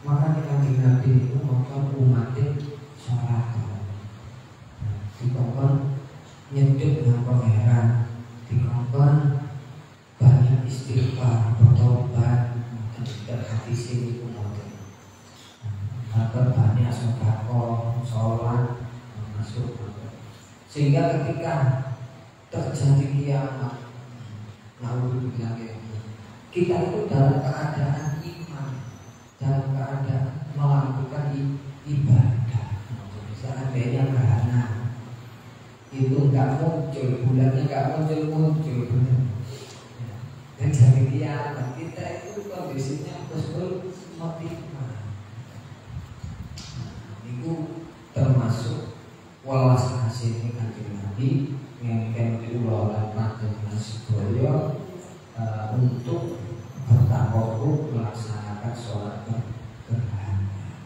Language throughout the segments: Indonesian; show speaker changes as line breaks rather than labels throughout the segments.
Maka kita Nabi itu umatnya sholat. dikongkon nyeduk dengan pangeran, dikongkon banyak istighfar, bertobat, dan tidak hati sini kemudian agar banyak sedekah, sholat, masuk. Sehingga ketika terjadi kiamat, kita itu dalam keadaan iman, dalam keadaan melakukan ibadah. Seandainya karena itu nggak muncul, bulannya nggak muncul, dan jadi kiamat kita itu kondisinya betul khotimah. Itu termasuk welas asih Kanjeng Nabi ngengken kula lan panjenengan sedaya untuk bertakarrub melaksanakan sholat gerhana.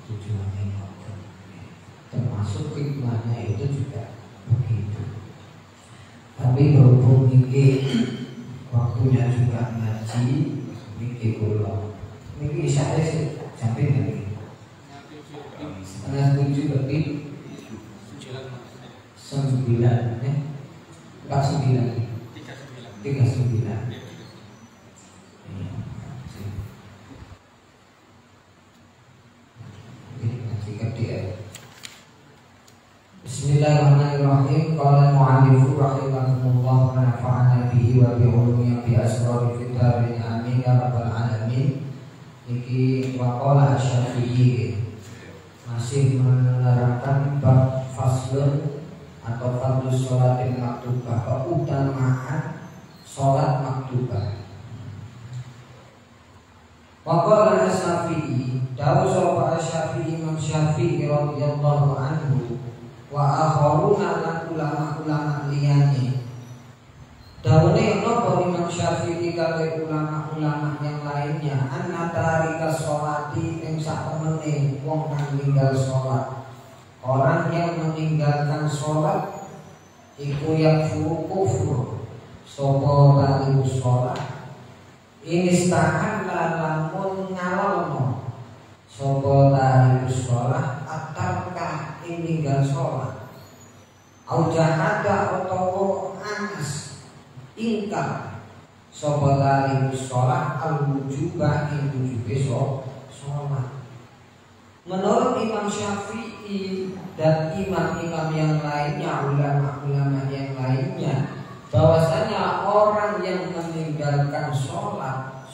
Tujuannya itu termasuk hikmahnya itu juga begitu. Tapi berhubung ini waktunya juga ngaji, ini kula ini saya sih sampai nanti 6:30 lebih 9 49 39. Bismillahirrahmanirrahim. Qala al-mu'allif rahimahullah wa nafa'ana bihi wa bi ulumi bi asrar kitabin amin ya rabbal alamin. Iki waqala Asy-Syafi'i masih menerangkan bab faslun atau fardhu sholatil maktubah, keutamaan sholat maktubah. Waqala Asy-Syafi'i, dawu sapa Asy-Syafi'i Imam Syafi'i radhiyallahu anhu wa akharuna lan ulama-ulama liyane. Dawune napa Imam Syafi'i kali ulama-ulama yang lainnya, anna tarika sholati ing sakmene wong kang ninggal sholat. Orang yang meninggalkan sholat iku yakfuru kufur sapa tali sholat. Ini stahan lamun ngalorno sapa tali sholat atarka ninggal sholat. Au jahada utawa anas ingkar sapa tali sholat al-wujubah ing wujube sholat. Menurut Imam Syafi'i dan imam-imam yang lainnya, ulama-ulama yang lainnya, bahwasanya orang yang meninggalkan sholat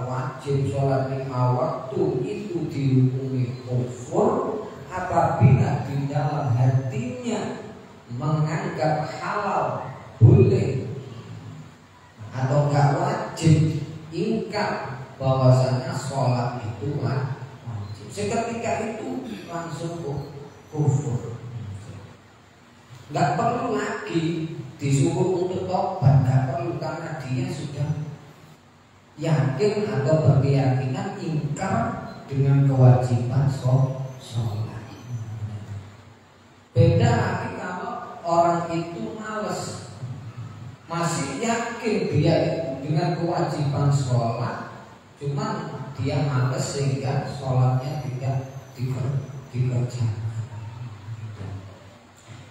wajib, sholat 5 waktu itu dihukumi kufur apabila di dalam hatinya menganggap halal boleh atau enggak wajib, ingkar bahwasanya sholat itu wajib. Seketika itu langsung kufur. Gak perlu lagi disuruh untuk tobat, gak perlu, karena dia sudah yakin atau berkeyakinan ingkar dengan kewajiban sholat. Beda lagi kalau orang itu males, masih yakin dia dengan kewajiban sholat, cuman dia males sehingga sholatnya tidak dikerjakan.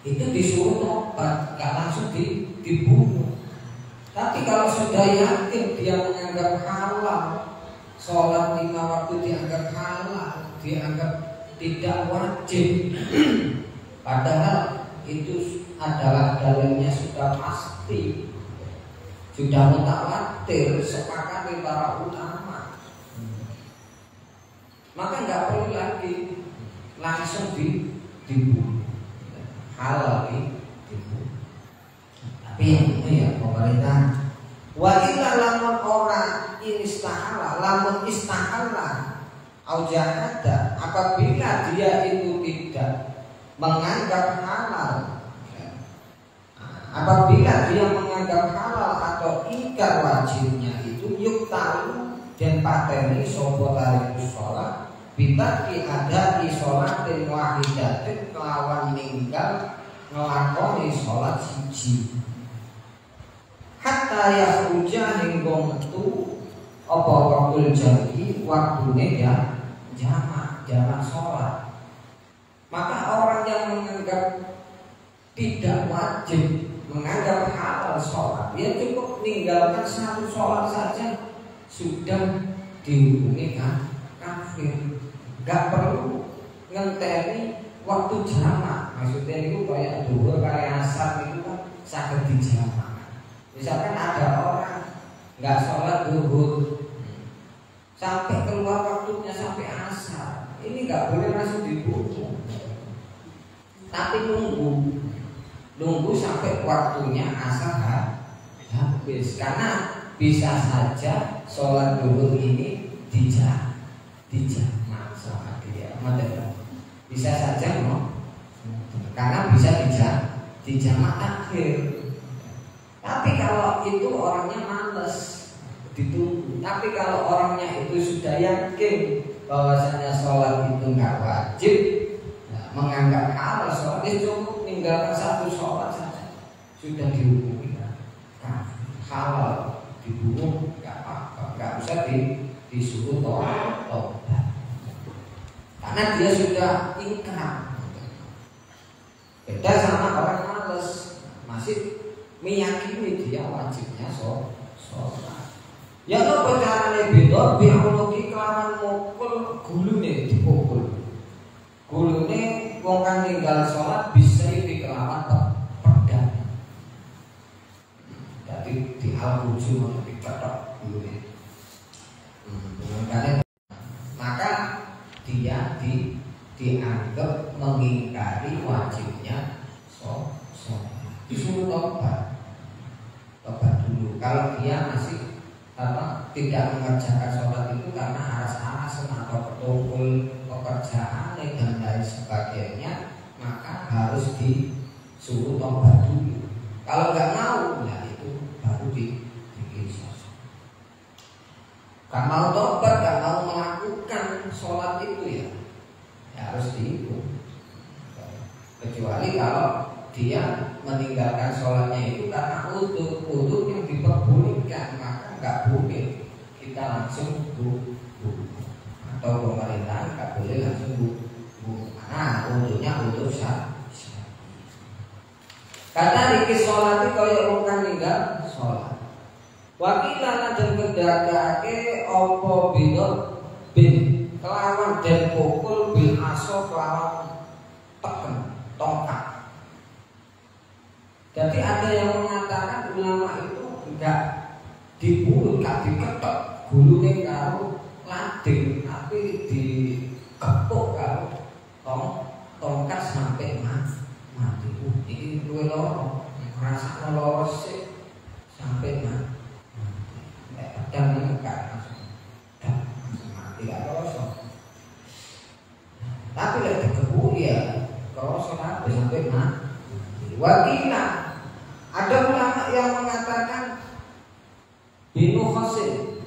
Itu disuruh tobat, gak langsung dibunuh. Tapi kalau sudah yakin dia menganggap halal, sholat 5 waktu dianggap halal, dianggap tidak wajib, padahal itu adalah dalilnya sudah pasti, sudah mutawatir, sepakat para ulama. Maka nggak perlu lagi langsung dibunuh, halal dibunuh. Tapi yang ini ya pemerintah. Wa illa lamun orang istahala, lamun istahala aujahada, apabila dia itu tidak menganggap halal, apabila dia menganggap halal atau ingkar wajibnya itu yuktalu dan pateni sopo tarikus sholat bitaki ada di sholat dan wahidatin kelawan ninggal ngelakoni sholat siji hatta yakhruja hingga metu apa wakul jami waktune ya jamak sholat. Maka orang yang menganggap tidak wajib menganggap halal sholat, dia cukup meninggalkan satu sholat saja sudah dihukumi kafir. Gak perlu ngenteni waktu jamak. Maksudnya itu kayak duhur kayak asar itu kan saged dijamak. Misalkan ada orang nggak sholat duhur sampai keluar waktunya sampai asar, ini nggak boleh langsung dibunuh, tapi nunggu sampai waktunya asar habis. Karena bisa saja sholat duhur ini dijamak sama dia, bisa saja karena bisa dijamak akhir. Tapi kalau itu orangnya males ditunggu. Tapi kalau orangnya itu sudah yakin bahwasanya sholat itu nggak wajib, menganggap halal sholat, dia cukup meninggalkan satu sholat saja sudah dihukumi halal, dibunuh nggak apa-apa, nggak usah disuruh tobat karena dia sudah ingkar. Beda sama orang males masih meyakini dia wajibnya sholat. Ya apa carane beda biologi kelawan mukul gulune dipukul. Gulune wong kang ninggal sholat bisa dikelawan pedang. Jadi dihaluju diketok gulune. Maka dia dianggap mengingkari wajibnya sholat. Disuruh tobat dulu. Kalau dia masih tidak mengerjakan sholat itu karena alasan atau ketumpul pekerjaan dan lain sebagainya, maka harus disuruh tobat dulu. Kalau nggak mau, ya itu baru dikisah. Gak mau tobat, gak mau melakukan sholat itu ya harus dihukum. Kecuali kalau dia meninggalkan sholatnya itu karena udhur yang diperbolehkan, maka nggak boleh kita langsung bunuh. Atau pemerintah nggak boleh langsung bunuh. Nah, udhurnya udhur sah. Karena dikis sholat itu kaya orang meninggal sholat. Wakilan dan kedagake opo bidot bin kelawan dan pukul bil aso kelawan teken tongkat. Jadi ada yang mengatakan ulama itu enggak dibunuh, enggak diketok gulune karo lading, tapi dikepuk karo tongkat sampai mati. Ini luwe loro, ngrasakno loro sik sampai mati. Dan enggak langsung mati gak rasa. Tapi lek dikepuk ya kerasa kabeh sampai mati. Wakila ada ulama yang mengatakan binu khasin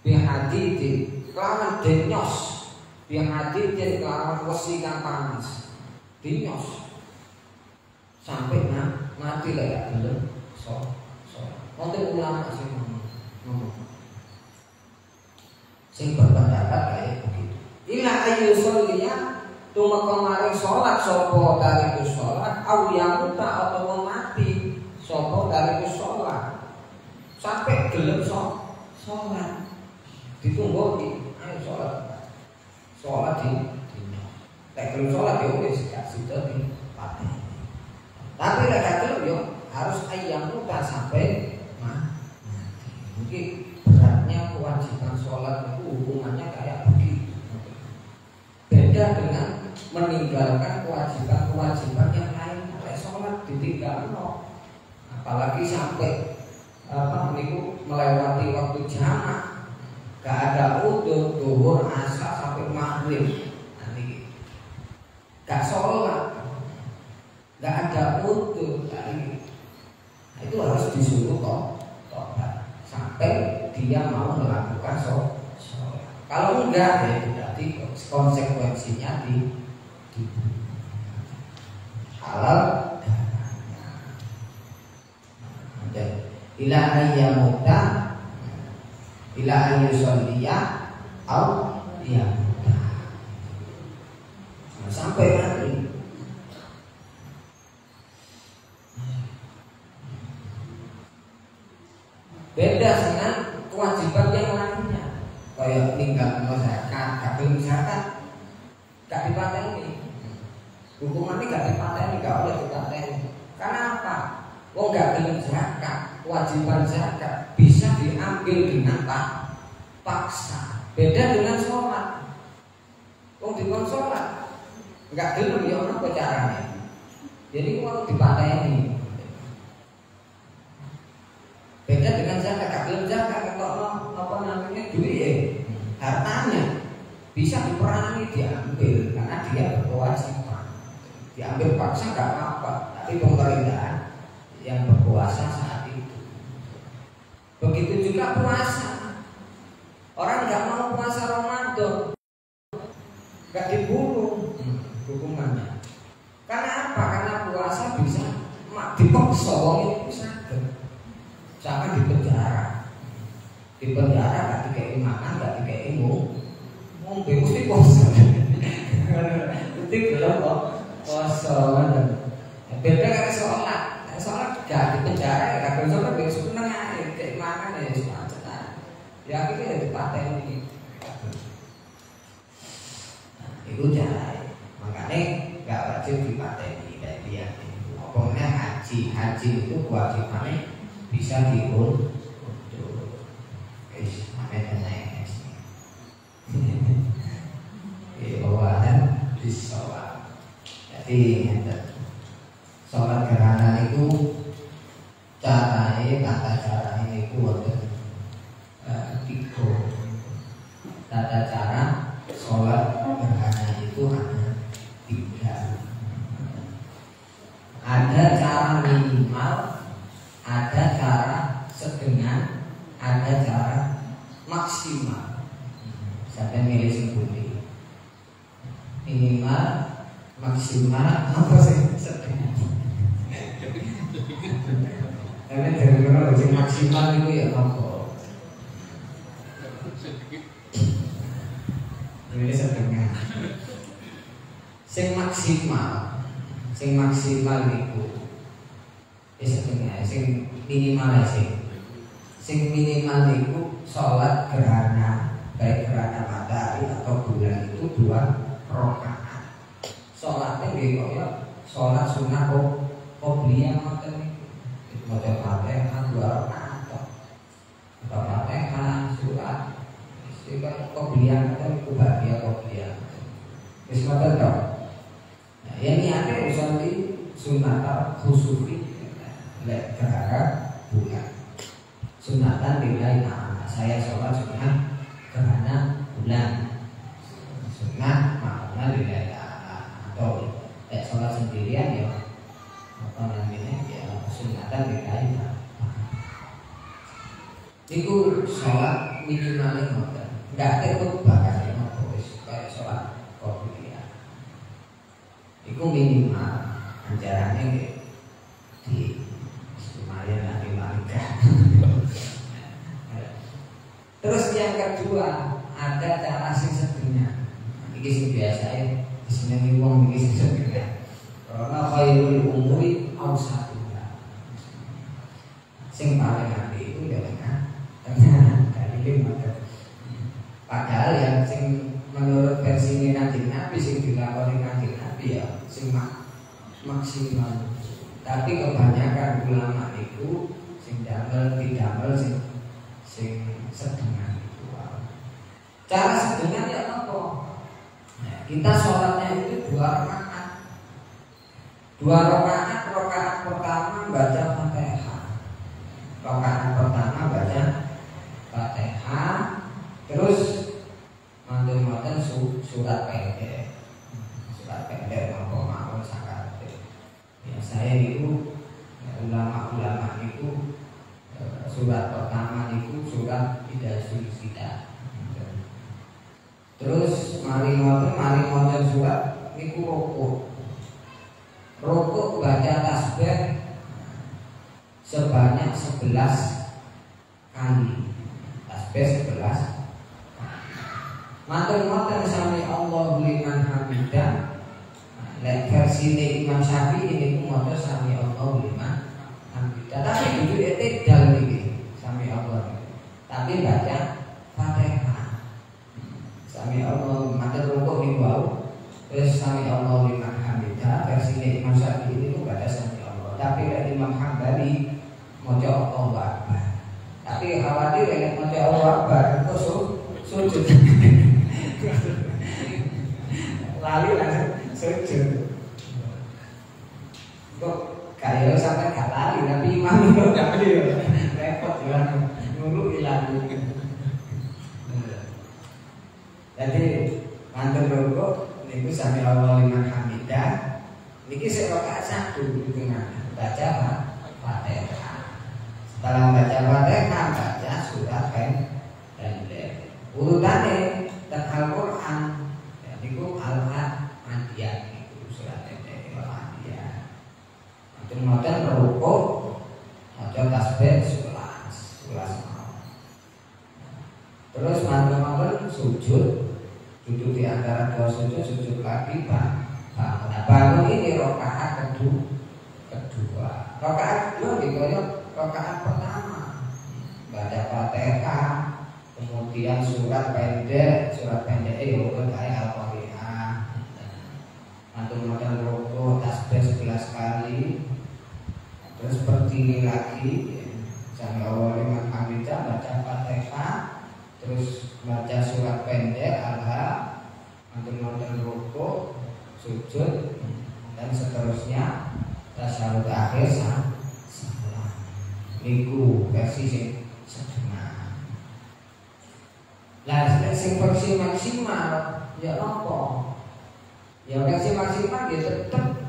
bihadidin kelawan denyos, bihadidin kelawan wesi kang panas, denyos sampai mati lah ya gelem wonten ulama sing ngomong sing berpendapat kayak begitu. Ila ayu sholiya tumeka maring salat sapa tarikus salat au yamuta atau mati sapa tarikus salat sampai gelem salat ditunggu ayo salat di nek gelem salat ya wis gak sida dipati. Tapi lek gak gelem yo harus ayyamuta sampai mati. Mungkin beratnya kewajiban salat itu hukumannya kayak begitu. Beda dengan meninggalkan kewajiban-kewajiban yang lain. Kayak sholat ditinggal, apalagi sampai melewati waktu jamak, gak ada udhur, duhur, asar sampai maghrib, nanti gak sholat, gak ada udhur, itu harus disuruh tobat sampai dia mau melakukan sholat. Kalau enggak ya berarti konsekuensinya di halal darahnya. Ila ayyamuta ila ayyusolliya au yamuta sampai nanti. Beda dengan kewajiban yang lainnya. Kayak ninggal zakat, kabel zakat, gak dipateni. Hukumannya gak dipateni, gak boleh dipateni. Karena apa? Wong gak gelem zakat, kewajiban zakat bisa diambil dengan paksa. Beda dengan sholat. Wong dikon sholat, gak gelem ya ono carane. Jadi wong dipateni. Beda dengan zakat, gak gelem zakat kok apa namanya duit hartanya bisa diperangi diambil karena dia berkewajiban. Diambil paksa gak apa-apa, tapi pemerintahan yang berkuasa saat itu. Begitu juga puasa. Orang nggak mau puasa Ramadan, nggak dibunuh hukumannya. Karena apa? Karena puasa bisa dipaksa, wong itu sakit. Jangan di penjara gak dikei makan, gak dikei ngombe, mesti puasa. Itu belum kok puasa. Beda kan sholat. Sholat gak di penjara, gak bisa sholat besok seneng aja, kayak makan ya semacam. Ya akhirnya dipateni. Itu cara. Makanya gak wajib dipateni kayak dia. Pokoknya haji itu kewajibannya bisa diundur. Makanya naik. Bawahan disolat. Jadi sholat gerhana itu tata cara itu wonten 3. Tata cara sholat gerhana itu hanya 3. Ada cara minimal, ada cara setengah, ada cara maksimal. Sampai milih sembunyi. Minimal, maksimal, apa sih? Setengah. Karena dari mana ujian maksimal itu ya apa? Ini setengah. Sing maksimal itu setengah. Sing minimal sing minimal itu sholat gerhana, baik gerhana matahari atau bulan itu 2 rakaat. Sholatnya gitu ya, sholat sunnah qobliyah ngoten. Maca Fatihah 2 rakaat. Maca Fatihah surat istiqomah qobliyah atau bahagia qobliyah. Wis ngoten to. Nah, yang niate usul di sunnatul khusufi lek gerhana bulan. Sunatan lillahi ta'ala. Saya sholat sunnah gerhana bulan. Sunnah makna lillahi ta'ala. Atau lek sholat sendirian ya apa namanya ya sunatan lillahi ta'ala. Itu sholat minimalnya ngoten. Enggak terlalu bakal kayak sholat qobliyah. Itu minimal ajarannya di lumayan lah dimakan. Terus yang kedua ada cara sing setengah. Iki sing biasa disenengi wong iki sing setengah. Karena khairul umuri awsatuha. Sing paling apik itu ya tengah dari 5. Padahal yang sing menurut versi Kanjeng Nabi sing dilakoni Kanjeng Nabi ya sing maksimal. Tapi kebanyakan ulama itu sing damel didamel sing setengah itu. Cara setengah ya apa? Nah, kita sholatnya itu 2 rakaat. 2 rakaat, rakaat pertama baca Fatihah. Rakaat pertama baca Fatihah. Terus mantul-mantul surat pendek. Surat pendek mau sangat. Ya saya itu ulama-ulama itu surat pertama itu surat tidak suicida. Terus mari ngoten surat niku rukuk baca tasbih sebanyak 11 kali. Tasbih 11. Matur-matur sami Allahu liman hamidah. Lek versi Imam Syafi'i ini matur sami Allahu liman hamidah. Tapi itu dal niki sami Allahu tapi Imam Hambali maca Allahu Akbar. Tapi khawatir nek maca Allahu Akbar kok sujud. Lali langsung sujud. Kok kayak sampai gak lali tapi imam itu gak lali. Repot ya nulu ilang. Jadi manten rukuk niku sami Allahu liman hamidah. Niki sik rakaat 1 dengan baca Fatihah. Setelah baca Fatihah baca surat pendek. Urutane dan Al-Qur'an niku Al-Adiyat niku surat pendek Al-Adiyat. Maten rukuk maca tasbih 11 Terus manten sujud duduk di antara dua sujud lagi bangun. Nah, bangun ini rakaat kedua. Rakaat kedua dikoyo rakaat pertama. Baca Fatihah, kemudian surat pendek urut ayat Al-Qari'ah. Manten rukuk tasbih 11 kali. Terus berdiri lagi sampai awal liman hamidah baca Fatihah. Terus baca surat pendek Al-Ha, manten rukuk, sujud dan seterusnya tasyahud akhir salam. Niku versi sing sederhana. Lah versi maksimal ya apa? Ya versi maksimal ya tetep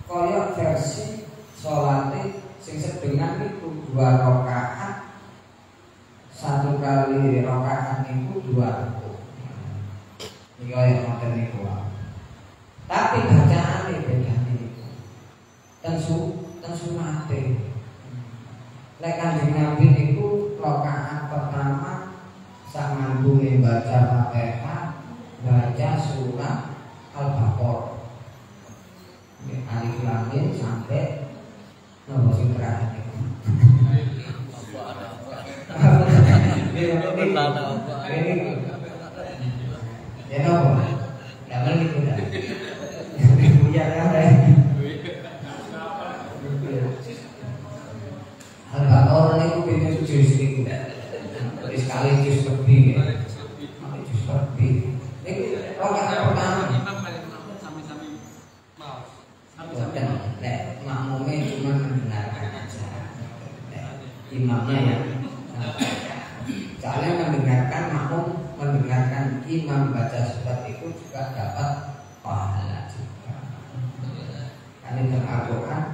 kaya versi salate sing sedengan niku 2 rakaat. 1 kali rakaat niku 2 rukuk. Niku ya ngoten niku. Tapi bacaane bedane niku. Ten sunate. Lek Kanjeng Nabi niku rakaat pertama sak mambunge baca Fatihah, baca surat Al-Baqarah. Alif Lam Mim sampai nomor sing terakhir niku. Ya nopo, gambar niku dah. Punya apa? Al-Baqarah niku pinten juz niku dah. Sekali juz lebih. Juz lebih. Niku rakaat pertama. Sami-sami mau. Nek makmume cuma mendengarkan aja. Imamnya ya. Soalnya mendengarkan imam baca surat itu juga dapat pahala juga. Karena dalam Al-Quran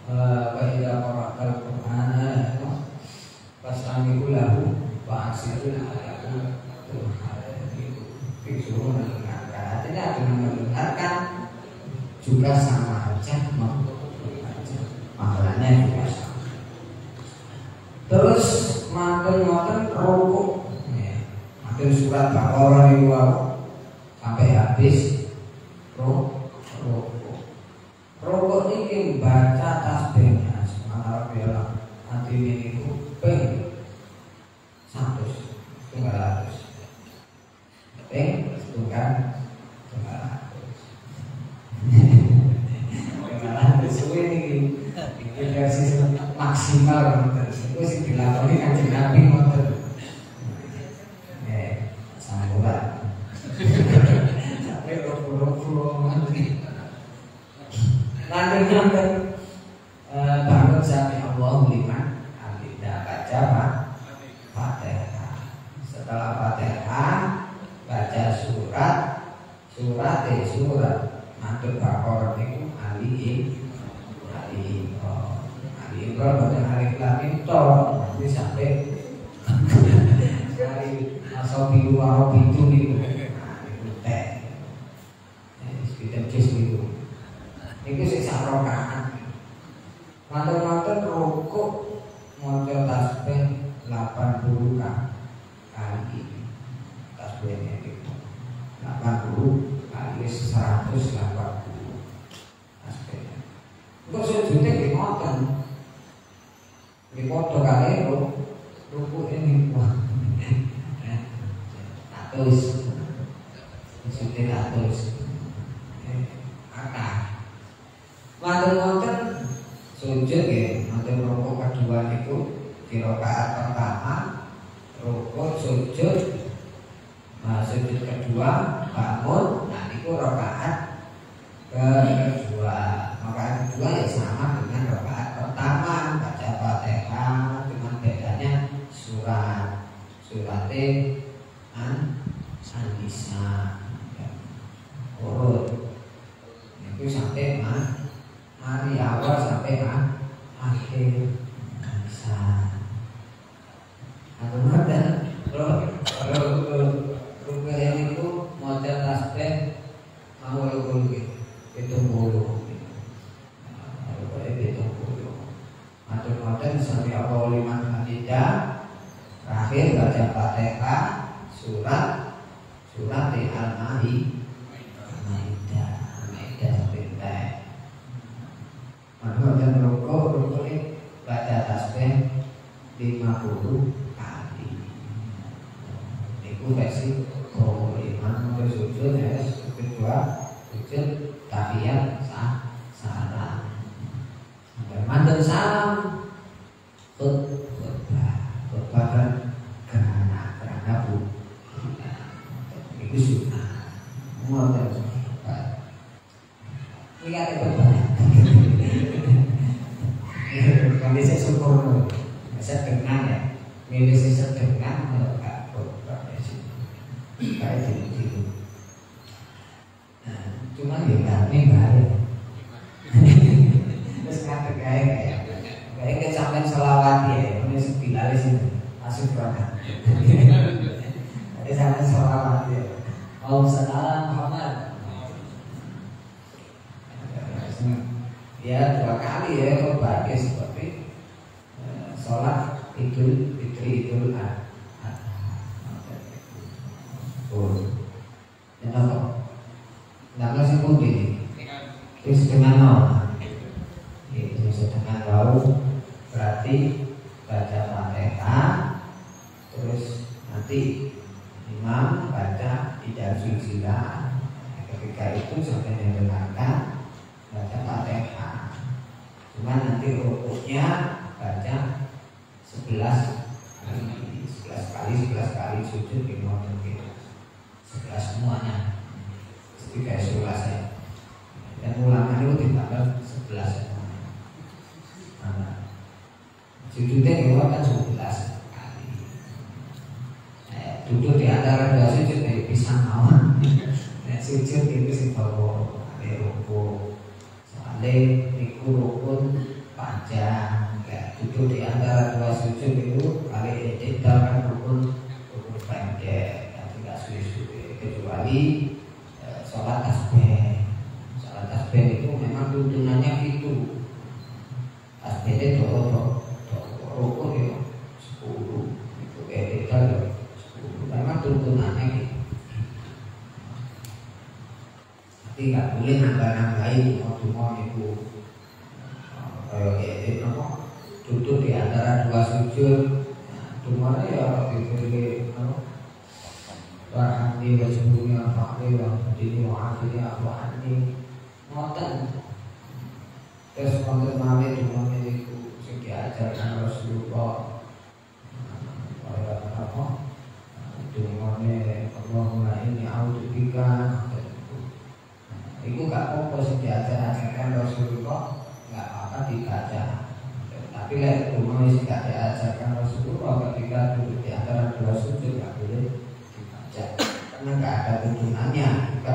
wa idza qara'tal Qur'ana fastami'u lahu wa ansitu lahu disuruh mendengarkan. Artinya dengan mendengarkan juga sama aja pahalanya juga sama. Terus maten rukuk maten surat Baqarah niku sampai habis rukuk niki baca tasbihnya subhanallah nanti niku ping 100 ping 100 suwe niki versi maksimal itu sing dilakoni Kanjeng Nabi ngoten. Sambutan. Sampai rukuk lanjut bangun sami Allahu liman hamidah baca Fatihah. Setelah Fatihah baca surat mantul Baqarah niku Ali Imran baca Alif Lam Mim nanti sampai dari asobiru warobitu niku. Niku teh. Kita jus niku. Niku sing sak rakaat. Manten rukuk maca tasbih 80 kali. Tasbihnya niku 80 kali 180 tasbihnya. Untuk sujudnya nggih ngoten. Nggih padha kali rukuk ini wah. Terus sujudnya terus akar. Manten sujud ya, nanti rukuk kedua itu di rakaat pertama, rukuk sujud, nah sujud kedua bangun, nah itu rakaat kedua. Rakaat kedua ya sama dengan rakaat pertama, baca Fatihah, cuma bedanya suratnya An-Nisa urut itu sampai hari awal sampai akhir An-Nisa. Atau ada rukun itu model tasbih mau rukun itu bulu. Atau model sampai awal 5 hadidah terakhir baca Fatihah surat di Al-Maidah sampai entek. Maka dan rukuk ini baca tasbih 50 kali. Itu versi iman untuk sujud ya, kedua sujud tahiyat salam. Mandan salam khutbah kan kerana bu itu sunnah. Mudah lihat itu banyak. Kami saya syukur, saya dengar ya, milih saya dengar enggak khutbah sih, kayak gitu. Nah, cuma ya kami balik. Terus kata kayak sampai selawat ya, ini sebilalis ini masuk banget. Jadi sampai selawat ya. Salam Muhammad. Ya 2 kali ya kalau bagi seperti sholat Idul Fitri Idul Adha. Kenapa? Nggak sih pun ini. Terus dengan dengan bau berarti baca Fatihah, terus nanti imam baca tidak silsilah. Ketika itu sampai mendengarkan baca Fatihah. Cuma nanti rukuknya baca 11 kali sujud di momen kita 11 semuanya. Jadi kayak 11 ya. Dan ulangan itu ditambah 11 semuanya. Sujudnya juga kan 11 kali. Duduk di antara 2 sujud dari pisang awan. Sujud itu sih bawa ada rukuk. Soalnya itu rukun panjang. Duduk di antara 2 sujud itu kali tidak kan rukun pendek. Tidak sulit-sulit kecuali sholat tasbih. Sholat tasbih itu memang tuntunannya itu. Tasbihnya rukun ya 10 itu etika ya 10 memang tuntunannya gitu. Tapi nggak boleh nambah-nambahin cuma itu kayak duduk di antara 2 sujud. Cuma ya dipilih warhamni wajibuni afakni wajibuni wa'afini afu'ani ngoten. Terus konten mami cuma itu diajarkan Rasulullah apa dungane Allahumma inni a'udzubika. Itu gak apa-apa sih diajarkan Rasulullah, gak apa-apa dibaca. Tapi lek dungane sih gak diajarkan Rasulullah ketika duduk di antara 2 sujud gak boleh dibaca karena gak ada tuntunannya, juga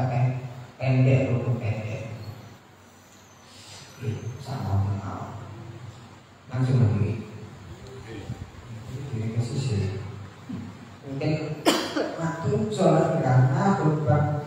pendek rukun pendek. Sama mengenal langsung lagi ini ke sisi mungkin waktu sholat karena khutbah